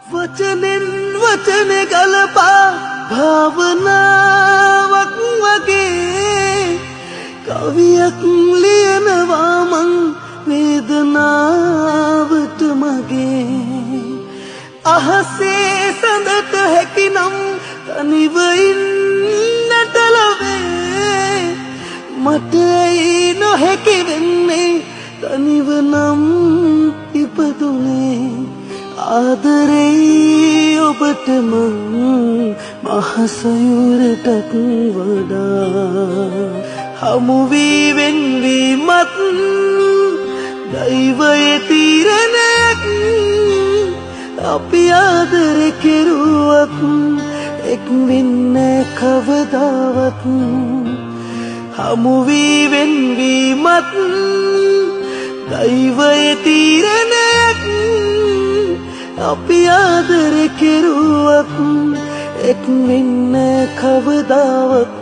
වචනෙන් වචන ගලපා භාවනාවක් වගේ කවියක් ලියනවා මං වේදනාවට මගේ අහසේ සඳට හැකිනම් තනිව ඉන්නට ලැබේ මට ඇයි නොහැකි වෙන්නේ තනිව නම් ඉපදුනේ ආදරේ ඔබට මං මහසයුරටත් වඩා හමු වී වෙන්වීමත් දෛවයේ තීරණයක් අපි ආදරේ කෙරුවත් එක් වෙන්නේ කවදාවත් හමු වී වෙන්වීමත් දෛවයේ තීරණයක් අපි ආදරේ කෙරුවත් එක් වෙන්නේ කවදාවත්